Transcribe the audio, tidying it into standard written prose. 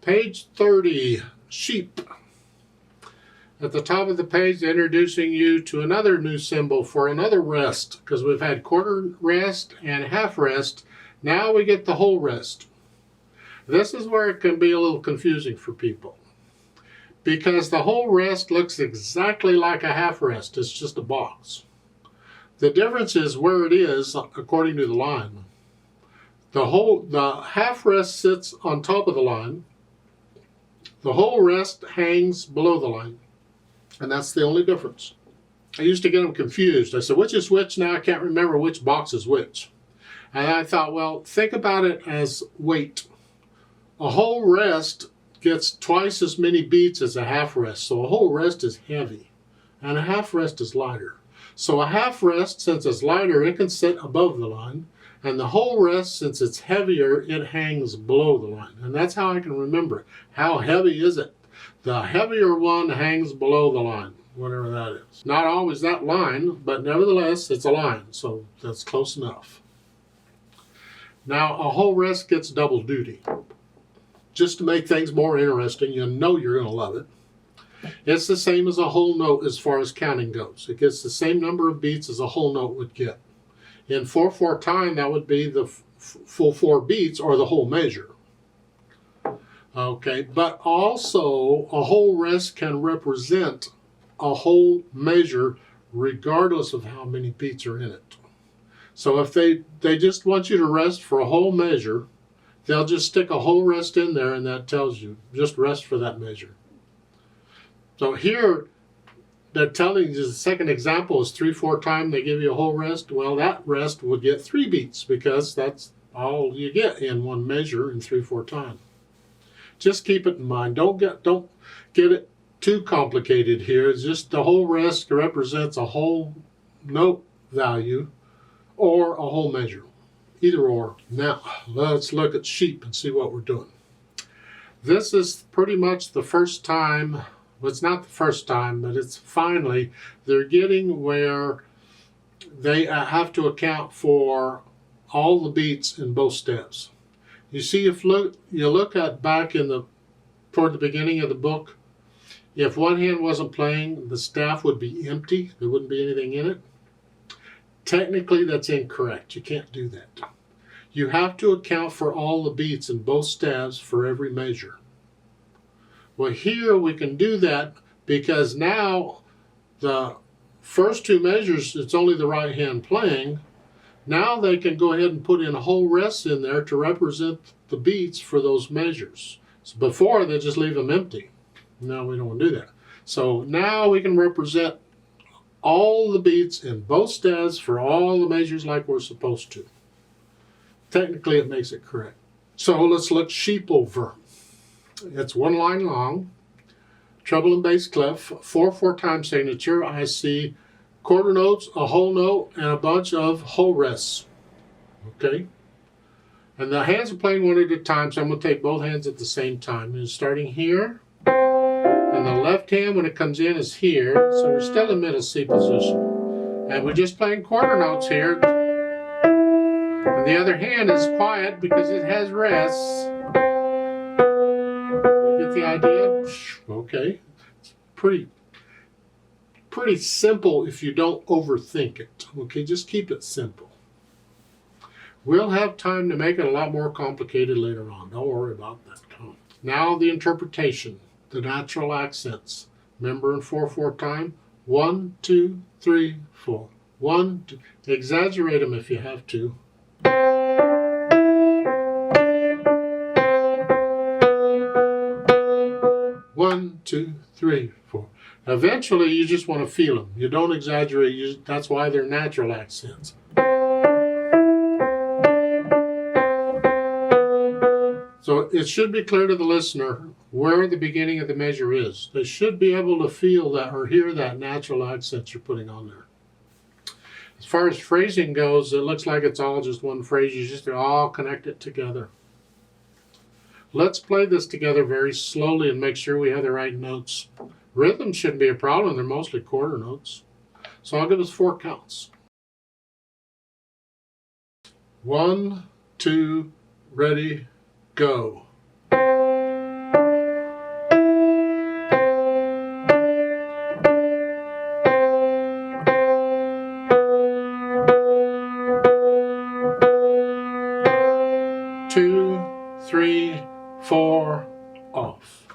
Page 30, sheep. At the top of the page, introducing you to another new symbol for another rest, because we've had quarter rest and half rest. Now we get the whole rest. This is where it can be a little confusing for people, because the whole rest looks exactly like a half rest. It's just a box. The difference is where it is according to the line. The half rest sits on top of the line. The whole rest hangs below the line. And that's the only difference. I used to get them confused. I said, which is which? Now I can't remember which box is which. And I thought, well, think about it as weight. A whole rest gets twice as many beats as a half rest. So a whole rest is heavy, and a half rest is lighter. So a half rest, since it's lighter, it can sit above the line. And the whole rest, since it's heavier, it hangs below the line. And that's how I can remember it. How heavy is it? The heavier one hangs below the line, whatever that is. Not always that line, but nevertheless, it's a line, so that's close enough. Now, a whole rest gets double duty. Just to make things more interesting, you know you're going to love it. It's the same as a whole note as far as counting goes. It gets the same number of beats as a whole note would get. In 4/4 time, that would be the full 4 beats or the whole measure. Okay, but also a whole rest can represent a whole measure regardless of how many beats are in it. So if they just want you to rest for a whole measure, they'll just stick a whole rest in there, and that tells you just rest for that measure. So here they're telling you the second example is 3/4 time they give you a whole rest. Well, that rest would get 3 beats because that's all you get in one measure in 3/4 time. Just keep it in mind. Don't get it too complicated here. It's just the whole rest represents a whole note value or a whole measure. Either or. Now, let's look at sheep and see what we're doing. This is pretty much the first time, well, it's not the first time, but it's finally, they're getting where they have to account for all the beats in both steps. You see, if you look at back toward the beginning of the book, if one hand wasn't playing, the staff would be empty. There wouldn't be anything in it. Technically, that's incorrect. You can't do that. You have to account for all the beats in both staves for every measure. Well, here we can do that because now the first 2 measures, it's only the right hand playing. Now they can go ahead and put in a whole rest in there to represent the beats for those measures. So before, they just leave them empty. No, we don't want to do that. So now we can represent all the beats in both staves for all the measures like we're supposed to. Technically, it makes it correct. So let's look sheep over. It's 1 line long, treble and bass clef, 4/4 time signature. I see quarter notes, a whole note, and a bunch of whole rests. Okay? And the hands are playing one at a time, so I'm going to take both hands at the same time. And starting here, and the left hand when it comes in is here, so we're still in middle C position. And we're just playing quarter notes here. And the other hand is quiet because it has rests. You get the idea? Okay. It's pretty simple if you don't overthink it. Okay, just keep it simple. We'll have time to make it a lot more complicated later on. Don't worry about that. Now the interpretation, the natural accents. Remember in 4/4 time? 1, 2, 3, 4. 1, 2. Exaggerate them if you have to. 1, 2, 3, 4. Eventually, you just want to feel them. You don't exaggerate. That's why they're natural accents. So it should be clear to the listener where the beginning of the measure is. They should be able to feel that or hear that natural accent you're putting on there. As far as phrasing goes, it looks like it's all just one phrase. You just all connect it together. Let's play this together very slowly and make sure we have the right notes. Rhythm shouldn't be a problem. They're mostly quarter notes. So I'll give us 4 counts. 1, 2, ready, go. 2, 3, 4, off.